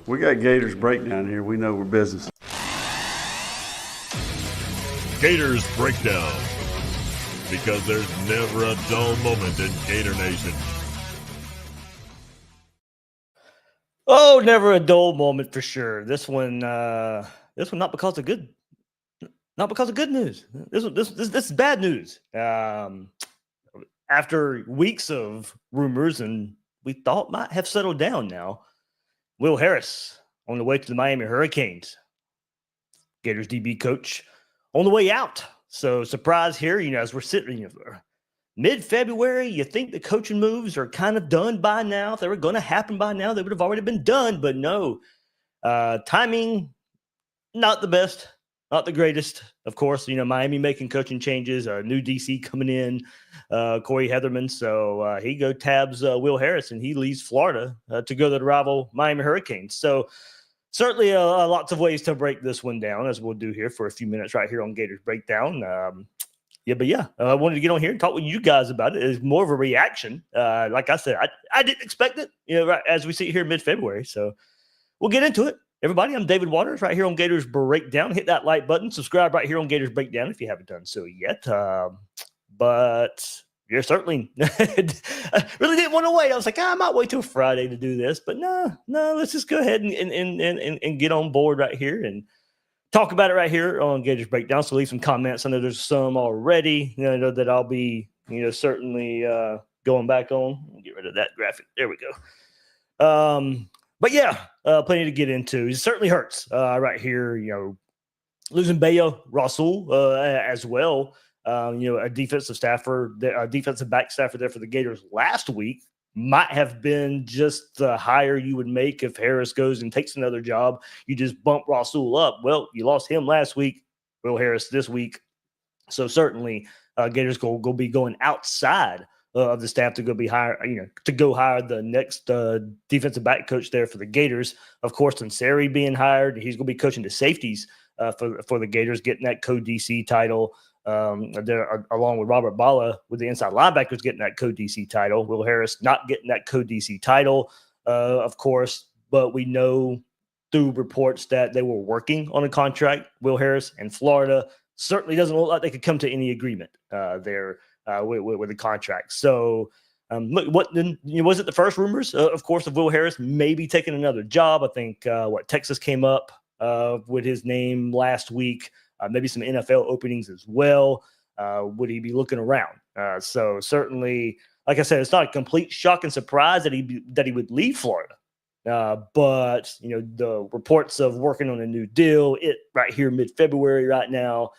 We got Gators breakdown here. We know we're business. Gators breakdown, because there's never a dull moment in Gator Nation. Oh, never a dull moment for sure. This one not because of good news. This is bad news. After weeks of rumors and we thought might have settled down now, Will Harris on the way to the Miami Hurricanes. Gators DB coach on the way out. So surprise here, as we're sitting mid-February, you think the coaching moves are kind of done by now. If they were going to happen by now, they would have already been done. But no, timing, not the best, not the greatest. Of course, Miami making coaching changes, a new DC coming in, Corey Heatherman. So he tabs Will Harris, and he leaves Florida to go to the rival Miami Hurricanes. So certainly lots of ways to break this one down, as we'll do here for a few minutes right here on Gators Breakdown. I wanted to get on here and talk with you guys about it. It's more of a reaction. Like I said, I didn't expect it, right as we sit here mid-February. So we'll get into it. Everybody, I'm David Waters right here on Gators Breakdown. Hit that like button. Subscribe right here on Gators Breakdown if you haven't done so yet. But you're certainly I really didn't want to wait. I was like, I might wait till Friday to do this. But no, let's just go ahead and get on board right here and talk about it right here on Gators Breakdown. So leave some comments. I know there's some already, that I'll be, certainly going back on. Get rid of that graphic. There we go. But yeah, plenty to get into. It certainly hurts right here, losing Bayo Rasul as well. A defensive back staffer there for the Gators last week might have been just the hire you would make if Harris goes and takes another job. You just bump Rasul up. Well, you lost him last week, Will Harris this week. So certainly Gators go be going outside of the staff to go hire the next defensive back coach there for the Gators. Of course, Ansari being hired, he's going to be coaching the safeties for the Gators, getting that co-DC title. There, along with Robert Bala, with the inside linebackers getting that co-DC title. Will Harris not getting that co-DC title, of course, but we know through reports that they were working on a contract. Will Harris and Florida certainly doesn't look like they could come to any agreement there with the contract. So, look, was it the first rumors, of course, of Will Harris maybe taking another job? I think Texas came up with his name last week. Maybe some NFL openings as well. Would he be looking around? So certainly, like I said, it's not a complete shock and surprise that he would leave Florida. But the reports of working on a new deal, it right here mid-February right now,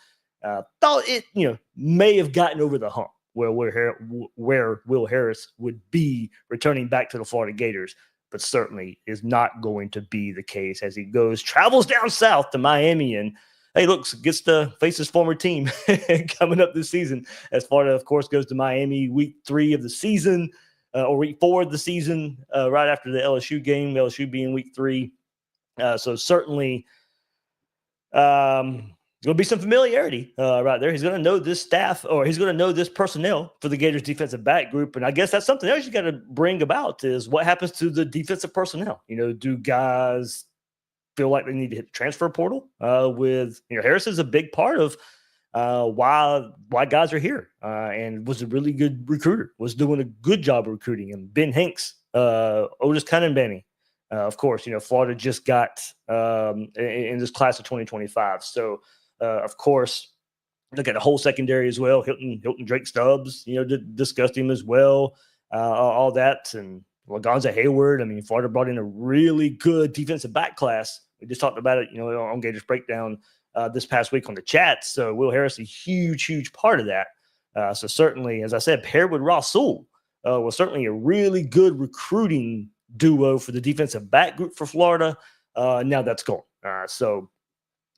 thought it may have gotten over the hump where Will Harris would be returning back to the Florida Gators, but certainly is not going to be the case as he travels down south to Miami and, hey, looks, gets to face his former team coming up this season. As Florida, of course, goes to Miami week 3 of the season, or week 4 of the season, right after the LSU game, LSU being week 3. So certainly going to be some familiarity right there. He's going to know this staff, or he's going to know this personnel for the Gators defensive back group. And I guess that's something else you got to bring about is what happens to the defensive personnel. Do guys feel like they need to hit the transfer portal with Harris is a big part of why guys are here and was a really good recruiter, was doing a good job of recruiting him. Ben Hanks, Otis Cunningham, of course, Florida just got in this class of 2025. So of course, look at the whole secondary as well. Hilton Drake Stubbs, discussed him as well, all that. And Lagonza Hayward. I mean, Florida brought in a really good defensive back class. We just talked about it, on Gators Breakdown this past week on the chat. So Will Harris, a huge part of that. So certainly, as I said, paired with Rasul, was certainly a really good recruiting duo for the defensive back group for Florida. Now that's gone. So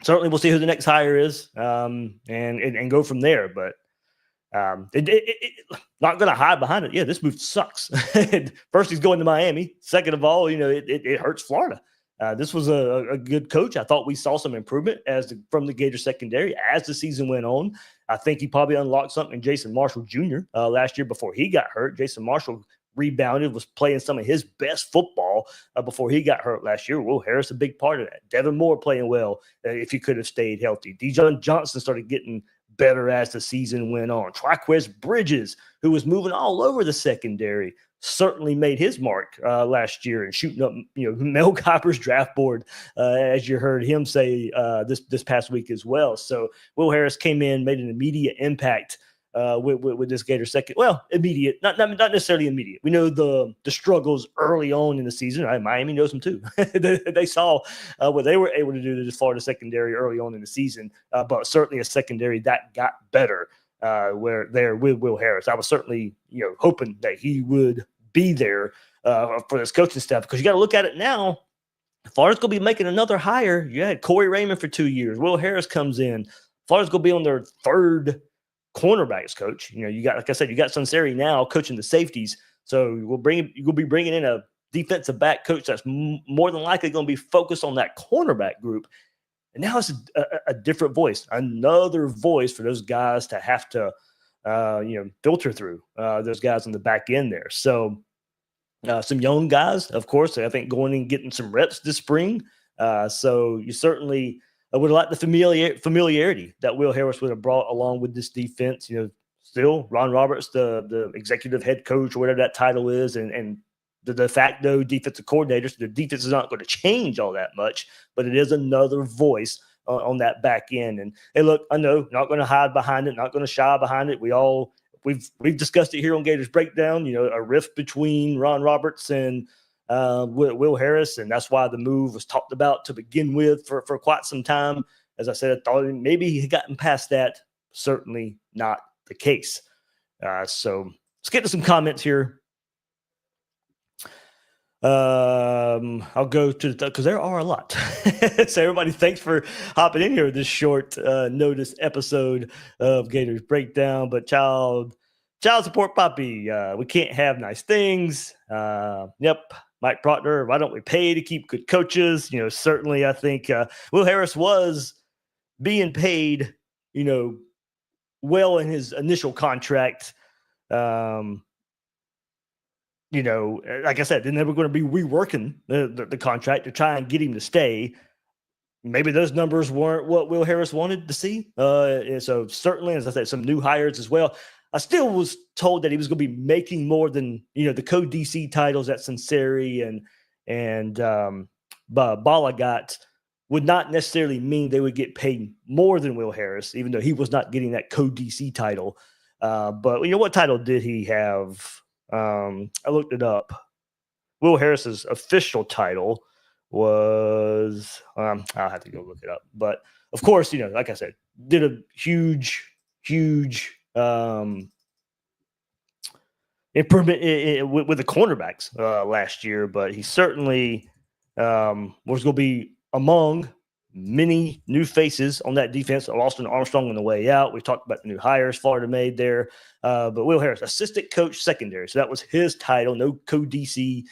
certainly we'll see who the next hire is and go from there. But not going to hide behind it. Yeah, this move sucks. First, he's going to Miami. Second of all, it hurts Florida. This was a good coach. I thought we saw some improvement from the Gator secondary as the season went on. I think he probably unlocked something in Jason Marshall Jr. Last year before he got hurt. Jason Marshall rebounded, was playing some of his best football before he got hurt last year. Will Harris, a big part of that. Devin Moore playing well if he could have stayed healthy. Dijon Johnson started getting better as the season went on. Triquez Bridges, who was moving all over the secondary, certainly made his mark last year and shooting up, Mel Kiper's draft board, as you heard him say this past week as well. So Will Harris came in, made an immediate impact with this Gator second. Well, immediate, not necessarily immediate. We know the struggles early on in the season. Miami knows them too. they saw what they were able to do to the Florida secondary early on in the season, but certainly a secondary that got better where there with Will Harris. I was certainly hoping that he would be there for this coaching staff, because you got to look at it now. Florida's going to be making another hire. You had Corey Raymond for 2 years. Will Harris comes in. Florida's going to be on their third cornerbacks coach. You got, like I said, you got Sunseri now coaching the safeties. So you'll be bringing in a defensive back coach that's more than likely going to be focused on that cornerback group. And now it's a different voice, another voice for those guys to have to, filter through those guys on the back end there. So some young guys, of course, I think going and getting some reps this spring. So you certainly would like the familiarity that Will Harris would have brought along with this defense. Still Ron Roberts, the executive head coach, or whatever that title is, and the de facto defensive coordinator. So the defense is not going to change all that much, but it is another voice on that back end. And hey, look, I know, not going to hide behind it, not going to shy behind it. We've discussed it here on Gators Breakdown. A rift between Ron Roberts and Will Harris, and that's why the move was talked about to begin with for quite some time. As I said, I thought maybe he had gotten past that. Certainly not the case. So let's get to some comments here. I'll go to because there are a lot. So everybody, thanks for hopping in here with this short notice episode of Gators Breakdown. But child support Poppy, we can't have nice things. Yep. Mike Proctor, why don't we pay to keep good coaches? Certainly I think Will Harris was being paid, well in his initial contract. Like I said, then they were going to be reworking the contract to try and get him to stay. Maybe those numbers weren't what Will Harris wanted to see. So certainly, as I said, some new hires as well. I still was told that he was going to be making more than, the co-DC titles that Sunseri and Bala got would not necessarily mean they would get paid more than Will Harris, even though he was not getting that co-DC title. But what title did he have? I looked it up. Will Harris's official title was, I'll have to go look it up. But of course, like I said, did a huge improvement with the cornerbacks last year. But he certainly was going to be among many new faces on that defense. Austin Armstrong on the way out. We talked about the new hires Florida made there. But Will Harris, assistant coach secondary. So that was his title. No co-DC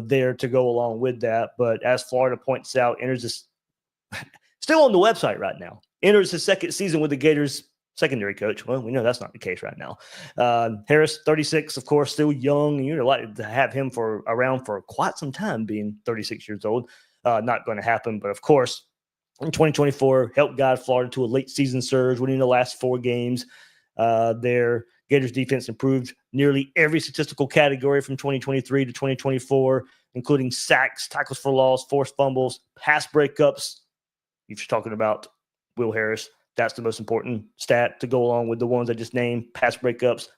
there to go along with that. But as Florida points out, enters this still on the website right now. Enters his second season with the Gators secondary coach. Well, we know that's not the case right now. Harris, 36, of course, still young. You'd like to have him around for quite some time, being 36 years old. Not going to happen. But of course, in 2024, helped guide Florida to a late season surge, winning the last 4 games. Their Gators defense improved nearly every statistical category from 2023 to 2024, including sacks, tackles for loss, forced fumbles, pass breakups. If you're talking about Will Harris, that's the most important stat to go along with the ones I just named. Pass breakups,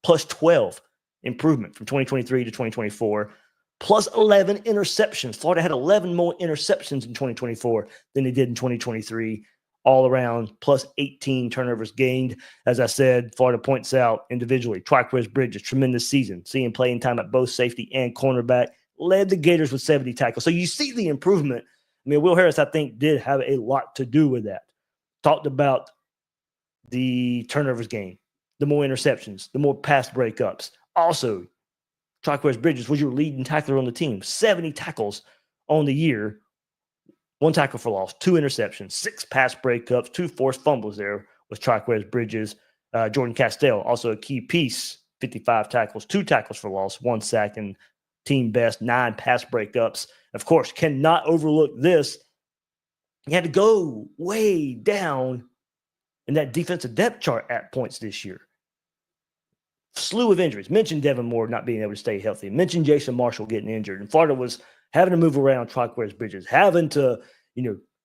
plus 12 improvement from 2023 to 2024. Plus 11 interceptions. Florida had 11 more interceptions in 2024 than they did in 2023. All around, plus 18 turnovers gained. As I said, Florida points out individually, Triquez Bridges, tremendous season. Seeing playing time at both safety and cornerback. Led the Gators with 70 tackles. So you see the improvement. Will Harris, I think, did have a lot to do with that. Talked about the turnovers gained, the more interceptions, the more pass breakups. Also, Triquez Bridges was your leading tackler on the team. 70 tackles on the year. 1 tackle for loss, 2 interceptions, 6 pass breakups, 2 forced fumbles there with Triquez Bridges. Jordan Castell, also a key piece 55 tackles, 2 tackles for loss, 1 sack, and team best 9 pass breakups. Of course, cannot overlook this. He had to go way down in that defensive depth chart at points this year. Slew of injuries. Mentioned Devin Moore not being able to stay healthy. Mentioned Jason Marshall getting injured. And Florida was having to move around Triquare's Bridges, having to,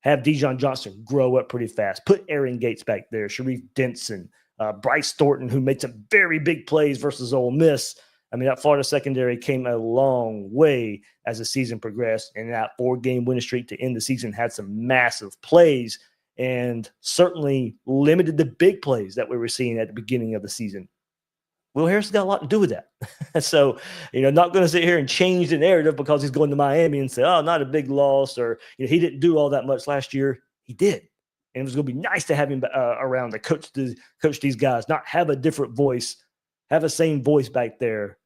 have Dijon Johnson grow up pretty fast, put Aaron Gates back there, Sharif Denson, Bryce Thornton, who made some very big plays versus Ole Miss. I mean, that Florida secondary came a long way as the season progressed, and that 4-game winning streak to end the season had some massive plays and certainly limited the big plays that we were seeing at the beginning of the season. Will Harris got a lot to do with that. So, not going to sit here and change the narrative because he's going to Miami and say, oh, not a big loss, or he didn't do all that much last year. He did. And it was going to be nice to have him around to coach these guys, not have a different voice, have the same voice back there.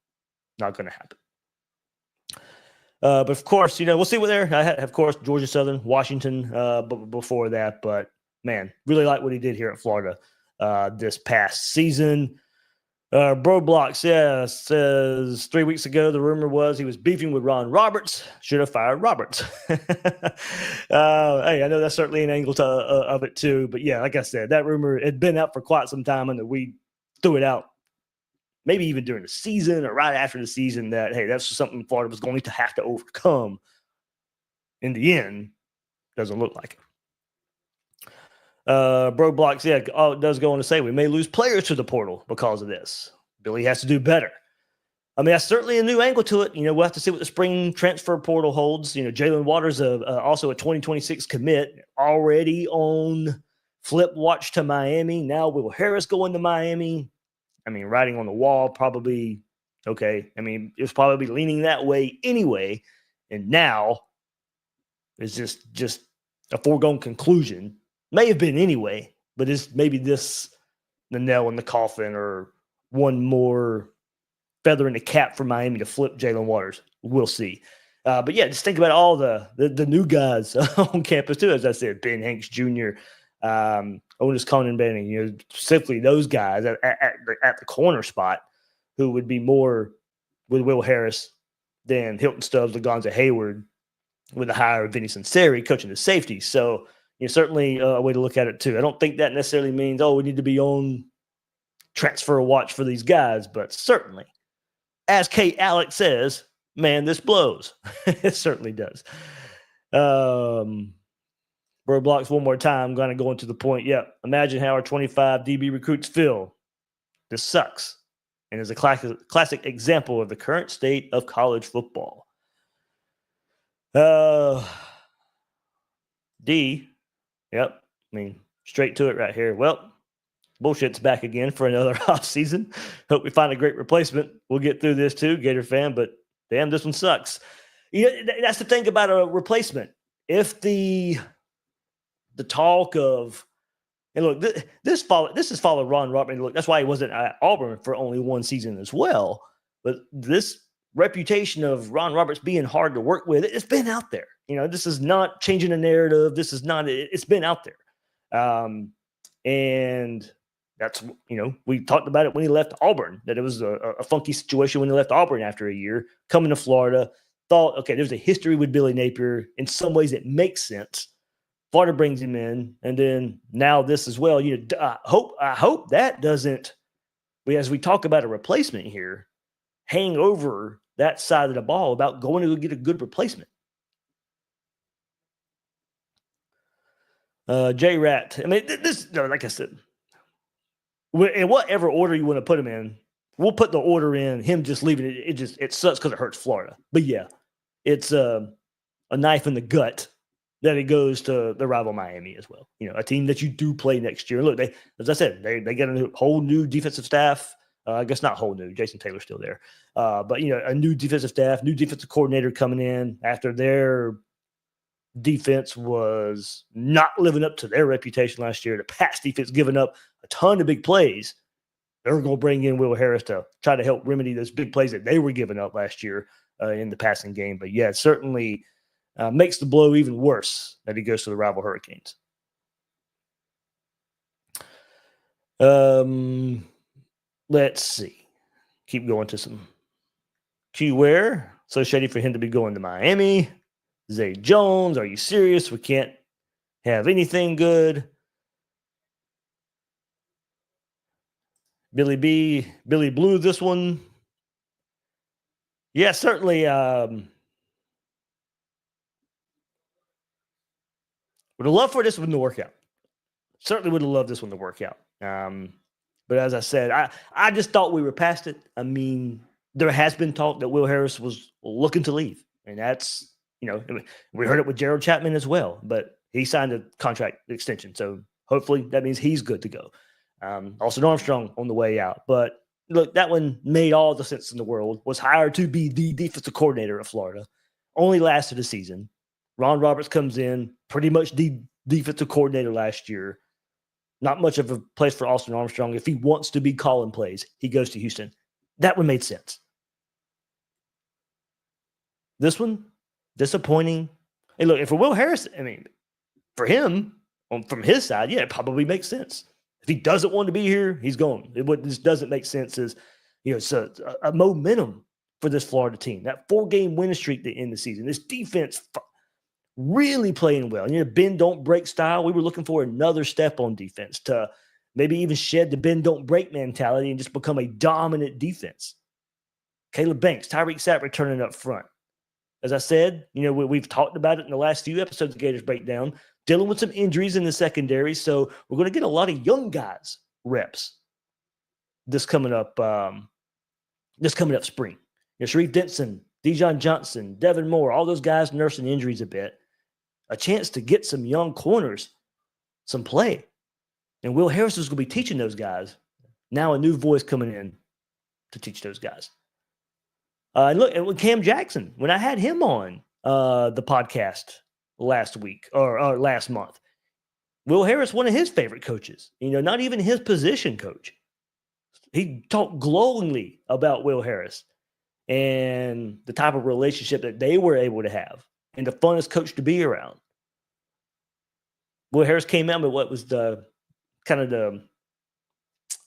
Not going to happen. But of course, we'll see what there. I had, of course, Georgia Southern, Washington before that. But man, really like what he did here at Florida this past season. Bro Blocks, says 3 weeks ago the rumor was he was beefing with Ron Roberts. Should have fired Roberts. Hey, I know that's certainly an angle of it too. But yeah, like I said, that rumor had been out for quite some time, and we threw it out maybe even during the season or right after the season that, hey, that's something Florida was going to have to overcome. In the end, doesn't look like it. Bro Blocks, it does go on to say we may lose players to the portal because of this. Billy has to do better. I mean, that's certainly a new angle to it. We'll have to see what the spring transfer portal holds. Jalen Waters, also a 2026 commit, already on flip watch to Miami. Now Will Harris going to Miami. I mean, writing on the wall, probably okay. I mean, it was probably leaning that way anyway. And now it's just a foregone conclusion. May have been anyway, but is maybe this the nail in the coffin or one more feather in the cap for Miami to flip Jalen Waters? We'll see. But yeah, just think about all the new guys on campus too. As I said, Ben Hanks Jr., Otis Conan Benning, specifically those guys at the corner spot who would be more with Will Harris than Hilton Stubbs, Lagonza Hayward, with the hire of Vinny Sunseri coaching the safety. So, certainly a way to look at it too. I don't think that necessarily means, we need to be on transfer watch for these guys, but certainly, as Kate Alex says, man, this blows. It certainly does. Bro Blocks one more time. I'm going to go into the point. Yeah, imagine how our 25 DB recruits feel. This sucks. And is a classic example of the current state of college football. D. Yep. I mean, straight to it right here. Well, bullshit's back again for another off season. Hope we find a great replacement. We'll get through this too, Gator fan, but damn, this one sucks. That's the thing about a replacement. If the talk of, and look, this has followed Ron Roberts. Look, that's why he wasn't at Auburn for only one season as well. But this reputation of Ron Roberts being hard to work with, it's been out there. This is not changing the narrative. This is not, it's been out there. And that's, we talked about it when he left Auburn, that it was a funky situation when he left Auburn after a year, coming to Florida, thought, okay, there's a history with Billy Napier. In some ways it makes sense. Florida brings him in, and then now this as well. I hope that doesn't, as we talk about a replacement here, hang over that side of the ball about going to go get a good replacement. J-Rat. I mean, this, like I said, in whatever order you want to put him in, we'll put the order in. Him just leaving it, it sucks because it hurts Florida. But yeah, it's a knife in the gut that it goes to the rival Miami as well. A team that you do play next year. Look, as I said, they get a whole new defensive staff. I guess not whole new. Jason Taylor's still there. But, a new defensive staff, new defensive coordinator coming in after their defense was not living up to their reputation last year. The pass defense giving up a ton of big plays. They're going to bring in Will Harris to try to help remedy those big plays that they were giving up last year in the passing game. But, yeah, it certainly makes the blow even worse that he goes to the rival Hurricanes. Let's see. Keep going to some Q-Ware. So shady for him to be going to Miami. Zay Jones, are you serious? We can't have anything good. Billy Blue, this one. Yeah, certainly. Would have loved for this one to work out. Certainly would have loved this one to work out. But as I said, I just thought we were past it. I mean, there has been talk that Will Harris was looking to leave. And that's, we heard it with Gerald Chapman as well, but he signed a contract extension. So hopefully that means he's good to go. Austin Armstrong on the way out. But look, that one made all the sense in the world, was hired to be the defensive coordinator of Florida, only lasted a season. Ron Roberts comes in, pretty much the defensive coordinator last year. Not much of a place for Austin Armstrong. If he wants to be calling plays, he goes to Houston. That one made sense. This one, disappointing. Hey, look, if for Will Harris, I mean, for him, from his side, yeah, it probably makes sense. If he doesn't want to be here, he's gone. What this doesn't make sense is, it's a momentum for this Florida team. That 4-game winning streak to end the season. This defense really playing well. Bend, don't break style. We were looking for another step on defense to maybe even shed the bend, don't break mentality and just become a dominant defense. Caleb Banks, Tyreek Sapp returning up front. As I said, we've talked about it in the last few episodes of Gators Breakdown, dealing with some injuries in the secondary. So we're going to get a lot of young guys reps this coming up spring. Sharif Denson, Dijon Johnson, Devin Moore, all those guys nursing injuries a bit. A chance to get some young corners some play. And Will Harris is going to be teaching those guys. Now a new voice coming in to teach those guys. And look, and with Cam Jackson, when I had him on the podcast last week or last month, Will Harris, one of his favorite coaches, not even his position coach. He talked glowingly about Will Harris and the type of relationship that they were able to have and the funnest coach to be around. Will Harris came out with what was the kind of the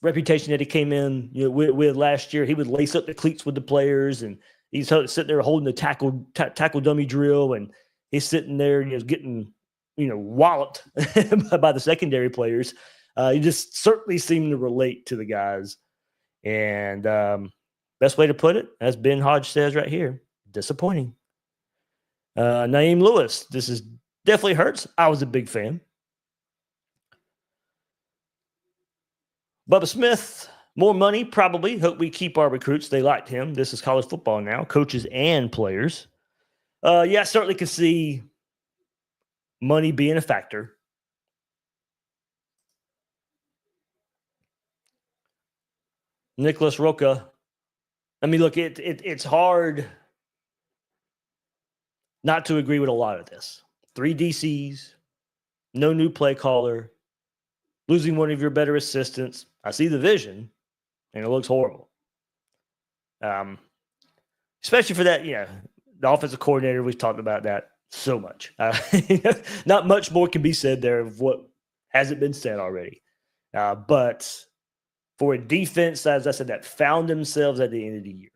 reputation that he came in with last year. He would lace up the cleats with the players, and he's sitting there holding the tackle dummy drill, and he's sitting there, getting walloped by the secondary players. He just certainly seemed to relate to the guys. And best way to put it, as Ben Hodge says right here, disappointing. Naeem Lewis, this is definitely hurts. I was a big fan. Bubba Smith, more money, probably. Hope we keep our recruits. They liked him. This is college football now, coaches and players. I certainly could see money being a factor. Nicholas Roca. I mean, look, it's hard not to agree with a lot of this. 3 DCs, no new play caller, losing one of your better assistants. I see the vision, and it looks horrible. Especially for that, the offensive coordinator, we've talked about that so much. Not much more can be said there of what hasn't been said already. But for a defense, as I said, that found themselves at the end of the year,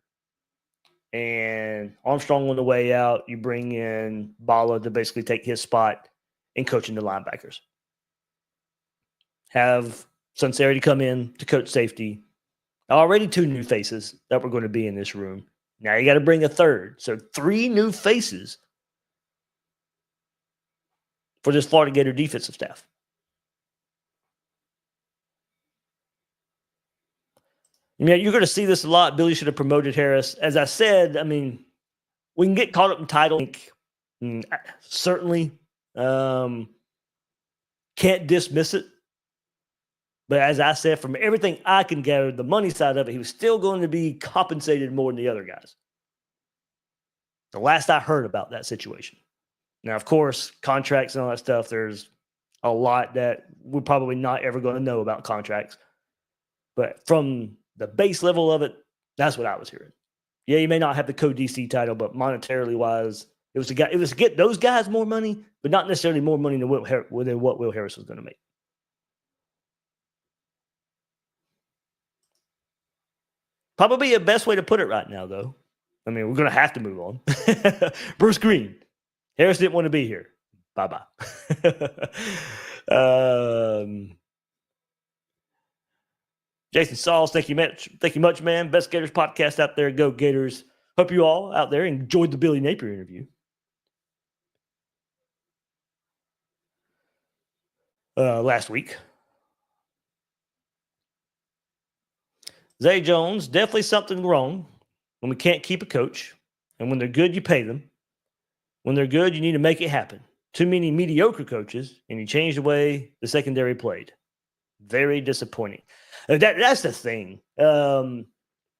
and Armstrong on the way out, you bring in Bala to basically take his spot in coaching the linebackers. Have Sunseri come in to coach safety. Already 2 new faces that were going to be in this room. Now you got to bring a third. So 3 new faces for this Florida Gator defensive staff. You're going to see this a lot. Billy should have promoted Harris. As I said, I mean, we can get caught up in title. Certainly can't dismiss it. But as I said, from everything I can gather, the money side of it, he was still going to be compensated more than the other guys. The last I heard about that situation. Now, of course, contracts and all that stuff, there's a lot that we're probably not ever going to know about contracts. But from the base level of it, that's what I was hearing. Yeah, you may not have the co-DC title, but monetarily wise, it was to get those guys more money, but not necessarily more money than what Will Harris was going to make. Probably the best way to put it right now, though. I mean, we're going to have to move on. Bruce Green. Harris didn't want to be here. Bye-bye. Jason Sauls, thank you much, man. Best Gators podcast out there. Go Gators. Hope you all out there enjoyed the Billy Napier interview. Last week. Zay Jones, definitely something wrong when we can't keep a coach. And when they're good, you pay them. When they're good, you need to make it happen. Too many mediocre coaches, and you change the way the secondary played. Very disappointing. That's the thing. And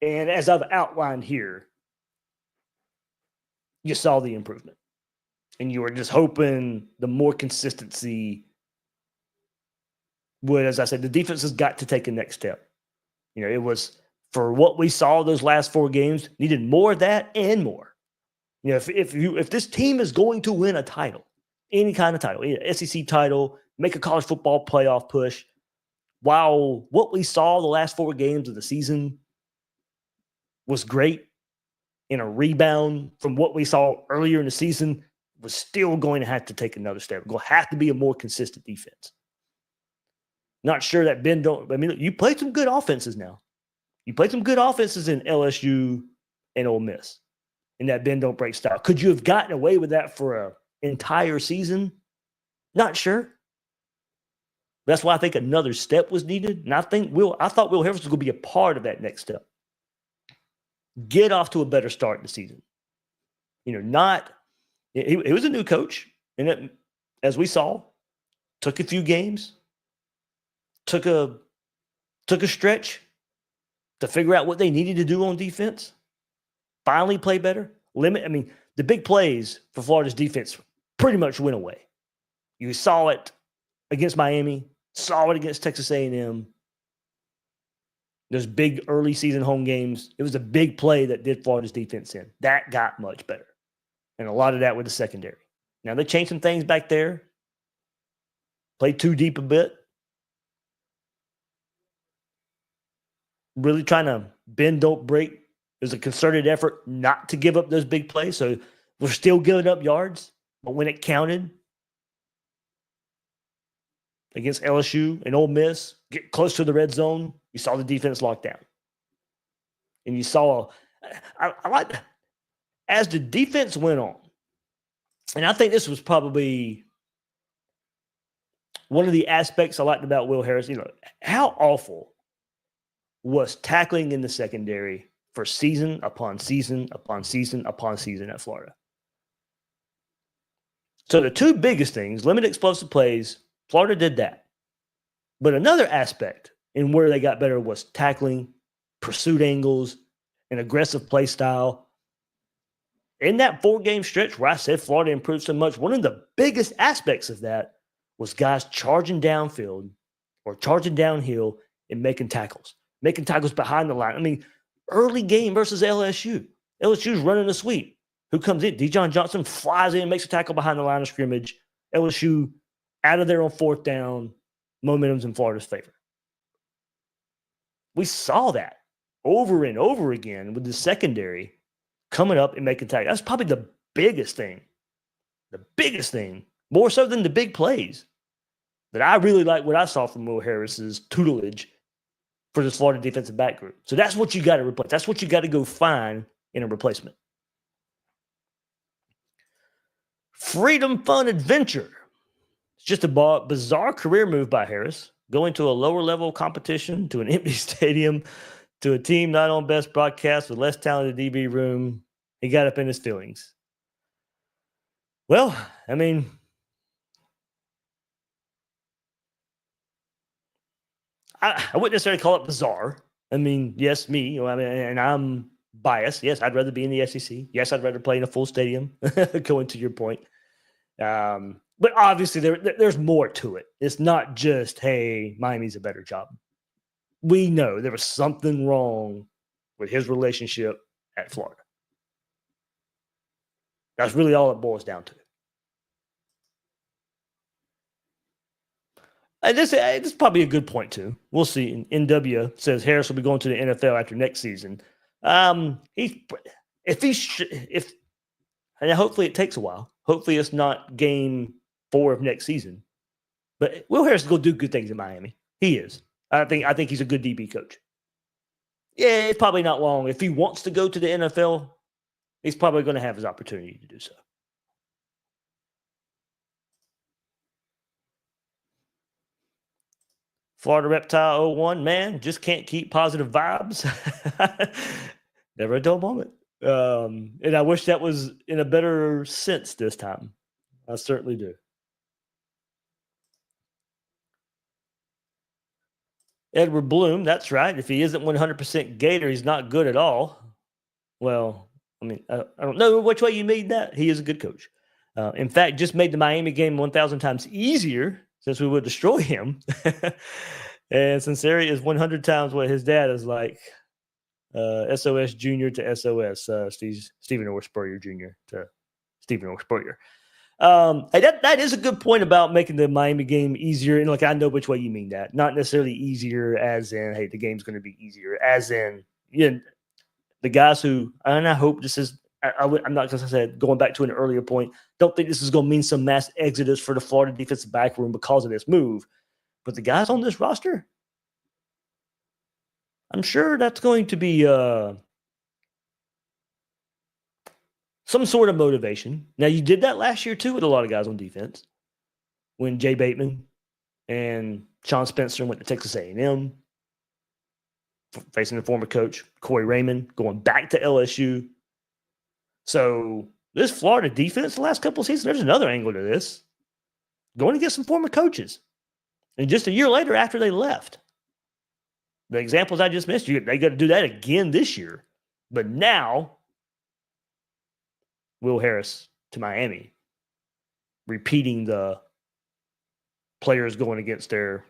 as I've outlined here, you saw the improvement. And you were just hoping the more consistency would, as I said, the defense has got to take a next step. You know, it was for what we saw those last 4 games, needed more of that and more. You know, if this team is going to win a title, any kind of title, SEC title, make a college football playoff push, while what we saw the last 4 games of the season was great, in a rebound from what we saw earlier in the season, was still going to have to take another step. We're going to have to be a more consistent defense. Not sure that Ben don't. I mean, you played some good offenses now. You played some good offenses in LSU and Ole Miss in that bend don't break style. Could you have gotten away with that for an entire season? Not sure. That's why I think another step was needed. And I thought Will Harris was going to be a part of that next step. Get off to a better start in the season. You know, he was a new coach, and it, as we saw, took a few games, took a stretch to figure out what they needed to do on defense. Finally play better. The big plays for Florida's defense pretty much went away. You saw it against Miami, saw it against Texas A&M. Those big early season home games, it was a big play that did Florida's defense in. That got much better. And a lot of that with the secondary. Now, they changed some things back there. Played too deep a bit. Really trying to bend, don't break. It was a concerted effort not to give up those big plays. So we're still giving up yards. But when it counted against LSU and Ole Miss, get close to the red zone, you saw the defense locked down. And you saw, I like, as the defense went on, and I think this was probably one of the aspects I liked about Will Harris, you know, how awful was tackling in the secondary for season upon season upon season upon season at Florida. So the 2 biggest things, limited explosive plays, Florida did that. But another aspect in where they got better was tackling, pursuit angles, and aggressive play style. In that 4-game stretch where I said Florida improved so much, one of the biggest aspects of that was guys charging downfield or charging downhill and making tackles behind the line. I mean, early game versus LSU. LSU's running a sweep. Who comes in? Dejon Johnson flies in, makes a tackle behind the line of scrimmage. LSU out of there on 4th down. Momentum's in Florida's favor. We saw that over and over again with the secondary coming up and making tackles. That's probably the biggest thing. The biggest thing, more so than the big plays, that I really like what I saw from Will Harris's tutelage for this Florida defensive back group. So that's what you got to replace. That's what you got to go find in a replacement. Freedom Fun Adventure. It's just a bizarre career move by Harris, going to a lower level competition, to an empty stadium, to a team not on best broadcast with less talented DB room. He got up in his feelings. Well, I mean, I wouldn't necessarily call it bizarre. I mean, yes, me, and I'm biased. Yes, I'd rather be in the SEC. Yes, I'd rather play in a full stadium, going to your point. But obviously, there's more to it. It's not just, hey, Miami's a better job. We know there was something wrong with his relationship at Florida. That's really all it boils down to. This is probably a good point too. We'll see. NW says Harris will be going to the NFL after next season. And hopefully it takes a while. Hopefully it's not game 4 of next season. But Will Harris is going to do good things in Miami. He is. I think he's a good DB coach. Yeah, it's probably not long. If he wants to go to the NFL, he's probably going to have his opportunity to do so. Florida Reptile 01, man, just can't keep positive vibes. Never a dull moment. And I wish that was in a better sense this time. I certainly do. Edward Bloom, that's right. If he isn't 100% Gator, he's not good at all. Well, I mean, I don't know which way you made that. He is a good coach. In fact, just made the Miami game 1,000 times easier since we would destroy him. And Sinceri is 100 times what his dad is like. SOS Junior to SOS. Stephen Orr Spurrier Jr. to Stephen Orr Spurrier. Hey, that is a good point about making the Miami game easier. And I know which way you mean that. Not necessarily easier as in, hey, the game's going to be easier. As in, the guys who, and I hope this is, I'm not, as I said, going back to an earlier point, don't think this is going to mean some mass exodus for the Florida defensive back room because of this move. But the guys on this roster, I'm sure that's going to be some sort of motivation. Now, you did that last year, too, with a lot of guys on defense. When Jay Bateman and Sean Spencer went to Texas A&M, facing the former coach, Corey Raymond, going back to LSU. So this Florida defense the last couple of seasons, there's another angle to this. Going to get some former coaches. And just a year later after they left. The examples I just mentioned, they got to do that again this year. But now, Will Harris to Miami, repeating the players going against their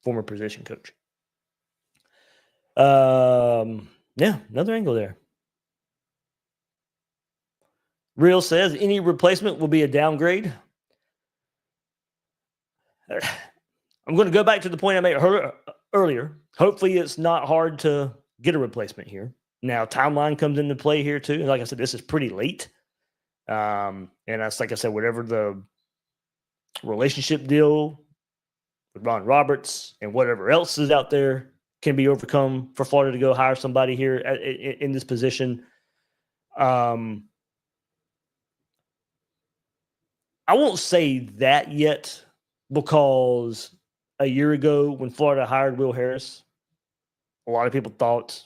former position coach. Yeah, another angle there. Real says any replacement will be a downgrade. I'm going to go back to the point I made earlier. Hopefully it's not hard to get a replacement here. Now, timeline comes into play here too. Like I said, this is pretty late. And that's, like I said, whatever the relationship deal with Ron Roberts and whatever else is out there can be overcome for Florida to go hire somebody here in this position. I won't say that yet because a year ago when Florida hired Will Harris, a lot of people thought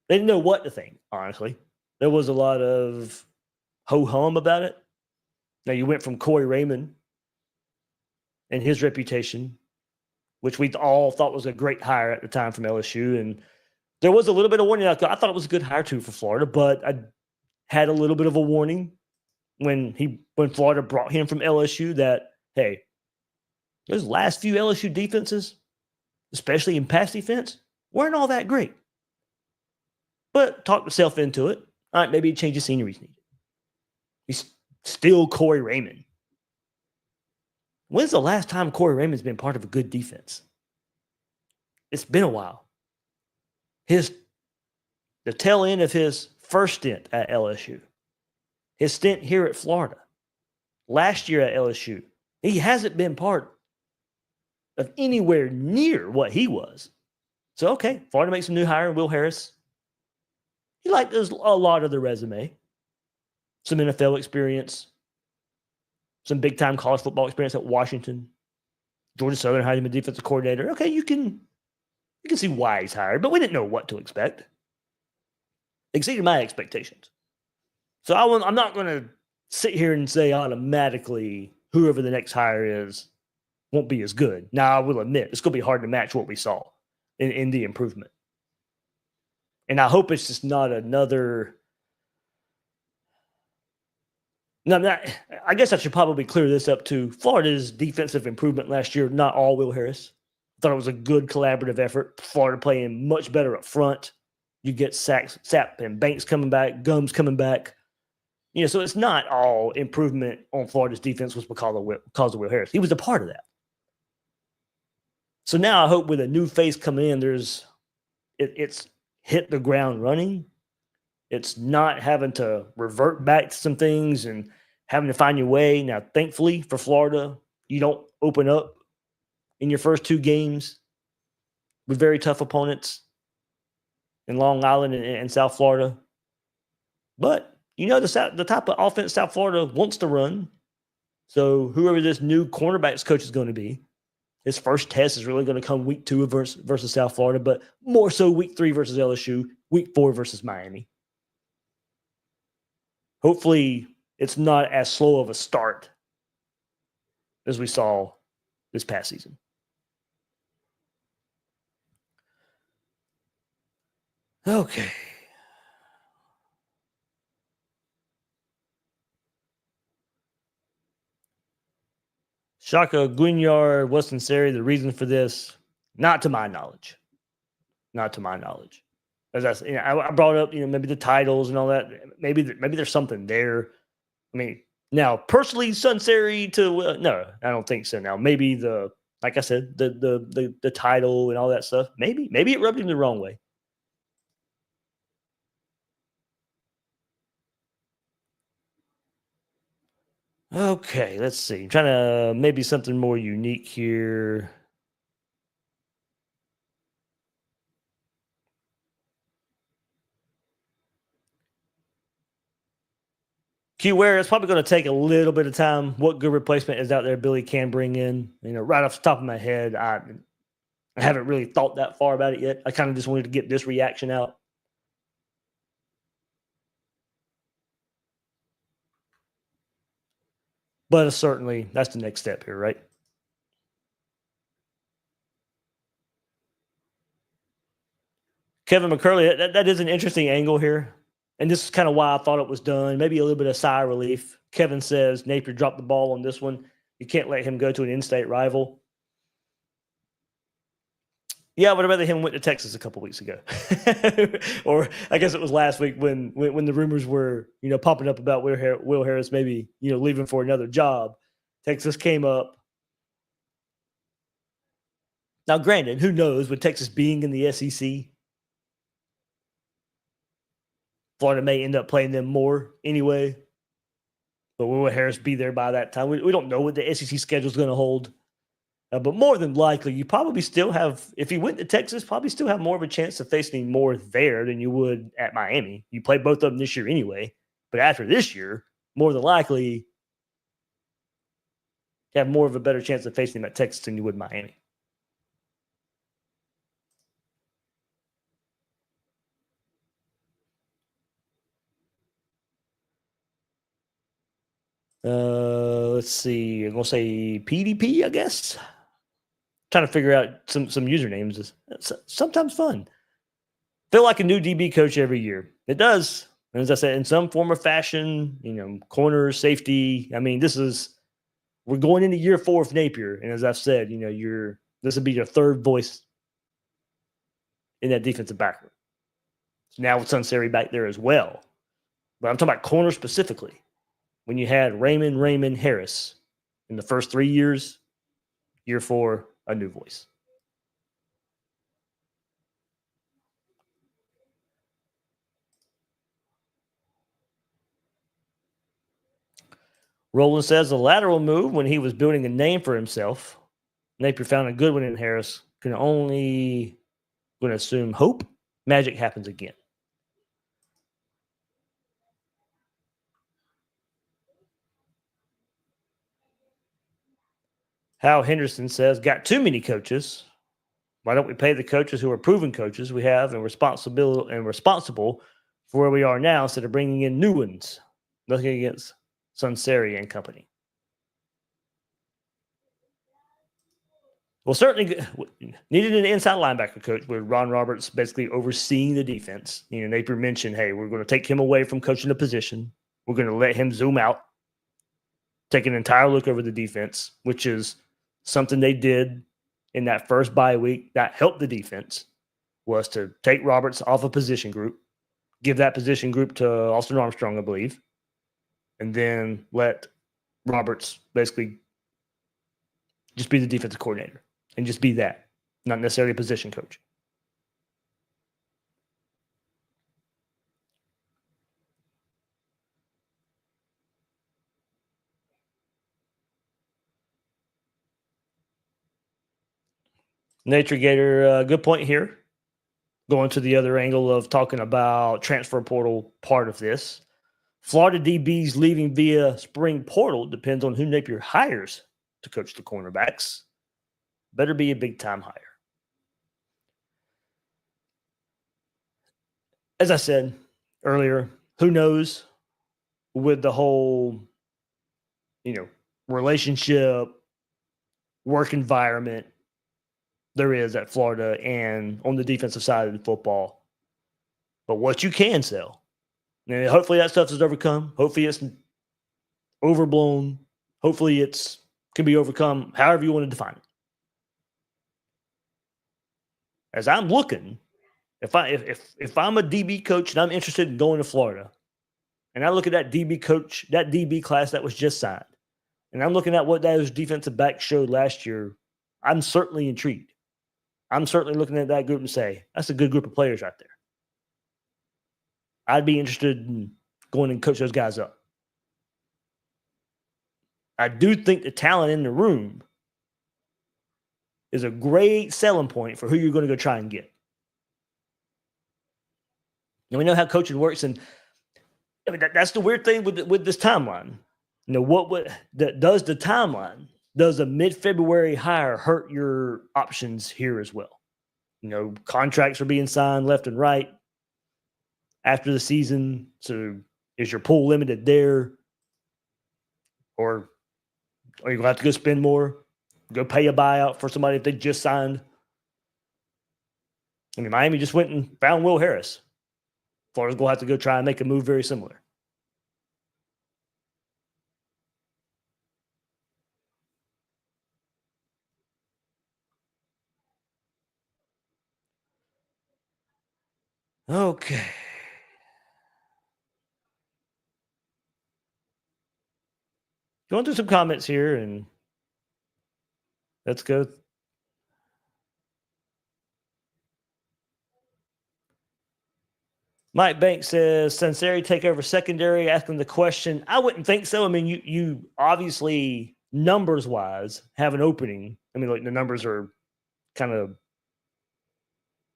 they didn't know what to think, honestly. There was a lot of ho-hum about it. Now, you went from Corey Raymond and his reputation, which we all thought was a great hire at the time from LSU. And there was a little bit of warning. I thought it was a good hire, too, for Florida, but I had a little bit of a warning when Florida brought him from LSU that, hey, those last few LSU defenses, especially in pass defense, weren't all that great. But talked himself into it. All right, maybe a change of scenery is needed. He's still Corey Raymond. When's the last time Corey Raymond's been part of a good defense? It's been a while. The tail end of his first stint at LSU, his stint here at Florida, last year at LSU, he hasn't been part of anywhere near what he was. So, okay, Florida makes a new hire, Will Harris. He liked a lot of the resume. Some NFL experience, some big-time college football experience at Washington. Georgia Southern hired him a defensive coordinator. Okay, you can see why he's hired, but we didn't know what to expect. Exceeded my expectations. So I'm not going to sit here and say automatically whoever the next hire is won't be as good. Now, I will admit, it's going to be hard to match what we saw in the improvement. And I hope it's just not another... No, I guess I should probably clear this up too. Florida's defensive improvement last year, not all Will Harris. I thought it was a good collaborative effort. Florida playing much better up front. You get Sapp and Banks coming back, Gums coming back. So it's not all improvement on Florida's defense was because of Will Harris. He was a part of that. So now I hope with a new face coming in, it's hit the ground running. It's not having to revert back to some things and having to find your way. Now, thankfully for Florida, you don't open up in your first 2 games with very tough opponents in Long Island and South Florida. But you know the type of offense South Florida wants to run. So whoever this new cornerbacks coach is going to be, his first test is really going to come week 2 versus South Florida, but more so week 3 versus LSU, week 4 versus Miami. Hopefully, it's not as slow of a start as we saw this past season. Okay. Shaka Guinyard, Weston Sari, the reason for this, not to my knowledge. Not to my knowledge. As I brought up, maybe the titles and all that. Maybe there's something there. I mean, now personally, Sunseri to no, I don't think so. Now maybe like I said, the title and all that stuff. Maybe it rubbed him the wrong way. Okay, let's see. I'm trying to maybe something more unique here. Q-Ware, it's probably going to take a little bit of time. What good replacement is out there Billy can bring in? Right off the top of my head, I haven't really thought that far about it yet. I kind of just wanted to get this reaction out. But certainly, that's the next step here, right? Kevin McCurley, that is an interesting angle here. And this is kind of why I thought it was done. Maybe a little bit of sigh of relief. Kevin says Napier dropped the ball on this one. You can't let him go to an in-state rival. Yeah, but I rather him went to Texas a couple weeks ago. Or I guess it was last week when the rumors were, popping up about Will Harris maybe, leaving for another job. Texas came up. Now, granted, who knows, with Texas being in the SEC, Florida may end up playing them more anyway. But will Harris be there by that time? We don't know what the SEC schedule is going to hold. But more than likely, you probably still have, if he went to Texas, probably still have more of a chance of facing more there than you would at Miami. You play both of them this year anyway. But after this year, more than likely, you have more of a better chance of facing him at Texas than you would Miami. Let's see. I'm going to say PDP, I guess. Trying to figure out some usernames is sometimes fun. Feel like a new DB coach every year. It does. And as I said, in some form or fashion, corner, safety. I mean, we're going into year 4 of Napier. And as I've said, this will be your third voice in that defensive backroom. So now with Sunseri back there as well. But I'm talking about corner specifically. When you had Raymond Harris in the first 3 years, year 4, a new voice. Roland says the lateral move when he was building a name for himself. Napier found a good one in Harris. Can only going to assume hope magic happens again. Hal Henderson says, got too many coaches. Why don't we pay the coaches who are proven coaches we have and responsible for where we are now instead of bringing in new ones? Nothing against Sunseri and company. Well, certainly needed an inside linebacker coach with Ron Roberts basically overseeing the defense. Napier mentioned, hey, we're going to take him away from coaching the position. We're going to let him zoom out, take an entire look over the defense, which is something they did in that first bye week that helped the defense, was to take Roberts off a position group, give that position group to Austin Armstrong, I believe, and then let Roberts basically just be the defensive coordinator and just be that. not necessarily a position coach. Nature Gator, good point here. Going to the other angle of talking about transfer portal part of this. Florida DBs leaving via spring portal depends on who Napier hires to coach the cornerbacks. Better be a big time hire. As I said earlier, who knows with the whole, relationship, work environment there is at Florida and on the defensive side of the football. But what you can sell, and hopefully that stuff is overcome. Hopefully it's overblown. Hopefully it's can be overcome, however you want to define it. As I'm looking, if I'm a DB coach and I'm interested in going to Florida, and I look at that DB coach, that DB class that was just signed, and I'm looking at what those defensive backs showed last year, I'm certainly intrigued. I'm certainly looking at that group and say, that's a good group of players right there. I'd be interested in going and coach those guys up. I do think the talent in the room is a great selling point for who you're going to go try and get. And we know how coaching works, and I mean that's the weird thing with this timeline. Does the timeline? Does a mid-February hire hurt your options here as well? Contracts are being signed left and right after the season. So is your pool limited there? Or are you going to have to go spend more? Go pay a buyout for somebody if they just signed? I mean, Miami just went and found Will Harris. Florida's going to have to go try and make a move very similar. Okay. Going through some comments here, and let's go. Mike Banks says, Sanseri take over secondary, asking the question. I wouldn't think so. I mean, you obviously, numbers-wise, have an opening. I mean, like the numbers are kind of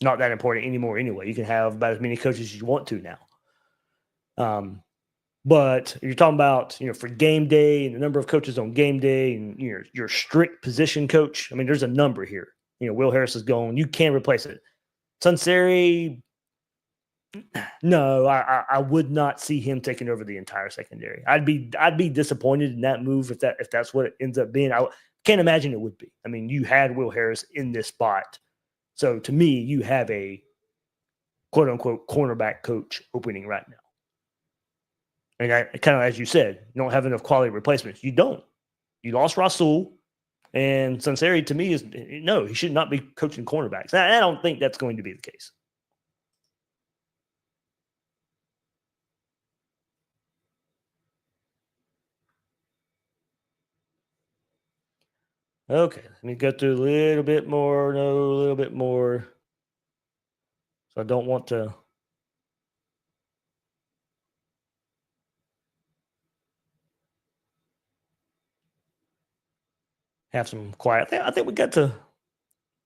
not that important anymore anyway. You can have about as many coaches as you want to now. But you're talking about, for game day and the number of coaches on game day and your strict position coach. I mean, there's a number here. Will Harris is gone. You can replace it. Sanseri, no, I would not see him taking over the entire secondary. I'd be disappointed in that move if that's what it ends up being. I can't imagine it would be. I mean, you had Will Harris in this spot. So to me, you have a quote unquote cornerback coach opening right now. And kind of, as you said, you don't have enough quality replacements. You don't. You lost Rasul, and Sanseri to me is no, he should not be coaching cornerbacks. I don't think that's going to be the case. Okay, let me go through a little bit more. No, a little bit more. So I don't want to. Have some quiet. I think we got to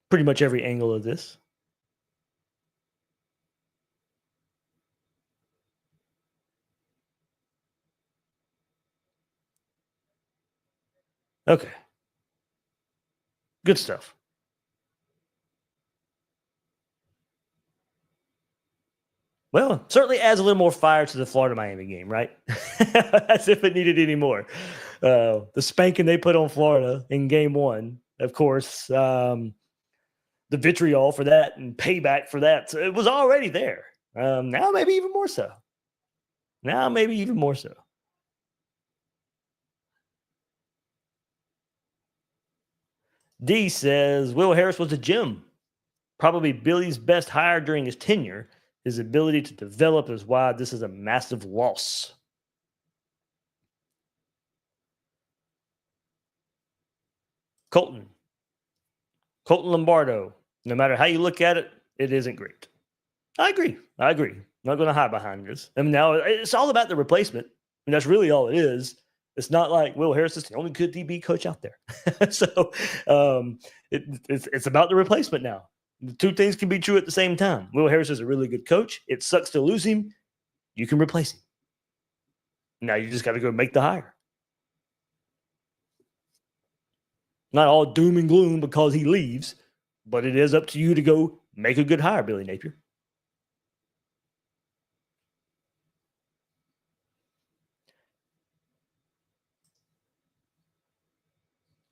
pretty much every angle of this. Okay. Good stuff. Well, certainly adds a little more fire to the Florida-Miami game, right? As if it needed any more. The spanking they put on Florida in game one, of course, the vitriol for that and payback for that. So it was already there. Now maybe even more so. D says, Will Harris was a gem. Probably Billy's best hire during his tenure. His ability to develop is why this is a massive loss. Colton Lombardo. No matter how you look at it, it isn't great. I agree. I'm not going to hide behind this. I mean, now it's all about the replacement. And that's really all it is. It's not like Will Harris is the only good DB coach out there. So it's about the replacement now. The two things can be true at the same time. Will Harris is a really good coach. It sucks to lose him. You can replace him. Now you just got to go make the hire. Not all doom and gloom because he leaves, but it is up to you to go make a good hire, Billy Napier.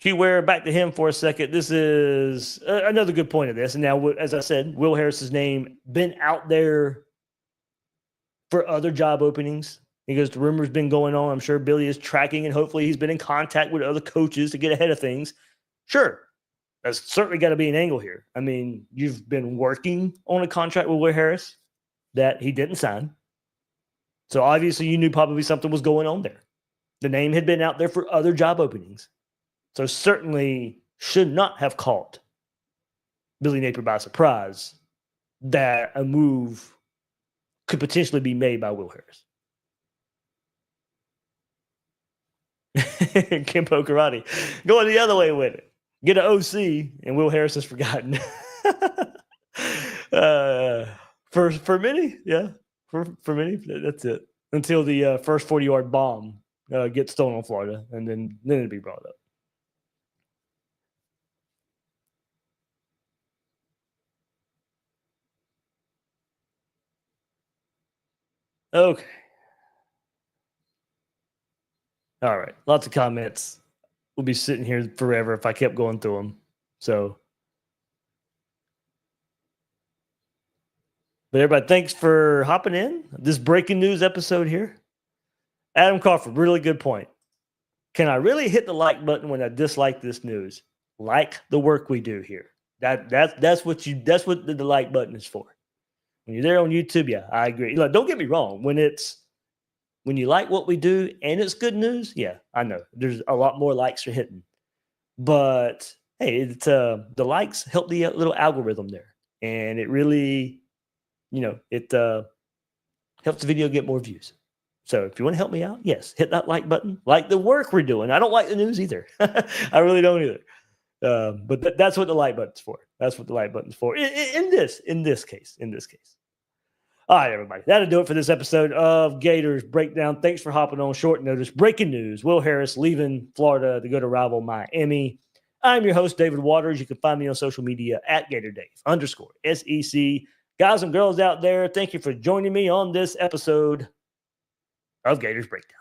Ware, back to him for a second. This is another good point of this. And now, as I said, Will Harris's name been out there for other job openings because the rumor's been going on. I'm sure Billy is tracking, and hopefully he's been in contact with other coaches to get ahead of things. Sure, that's certainly got to be an angle here. I mean, you've been working on a contract with Will Harris that he didn't sign. So obviously you knew probably something was going on there. The name had been out there for other job openings. So certainly should not have caught Billy Napier by surprise that a move could potentially be made by Will Harris. Kimpo Karate. Going the other way with it. Get an OC, and Will Harris is forgotten. For many, yeah. For many, that's it. Until the first 40-yard bomb gets thrown on Florida, and then it'll be brought up. Okay. All right. Lots of comments. We'll be sitting here forever if I kept going through them. So, but everybody, thanks for hopping in this breaking news episode here. Adam Crawford, really good point. Can I really hit the like button when I dislike this news? Like the work we do here. That's what the like button is for. When you're there on YouTube, yeah, I agree. Look, don't get me wrong. When you like what we do and it's good news, yeah, I know there's a lot more likes you're hitting. But hey, it's the likes help the little algorithm there, and it really, it helps the video get more views. So if you want to help me out, yes, hit that like button. Like the work we're doing. I don't like the news either. I really don't either. But that's what the like button's for. That's what the like button's for. In this case. All right, everybody. That'll do it for this episode of Gators Breakdown. Thanks for hopping on short notice. Breaking news. Will Harris leaving Florida to go to rival Miami. I'm your host, David Waters. You can find me on social media at GatorDave_SEC. Guys and girls out there, thank you for joining me on this episode of Gators Breakdown.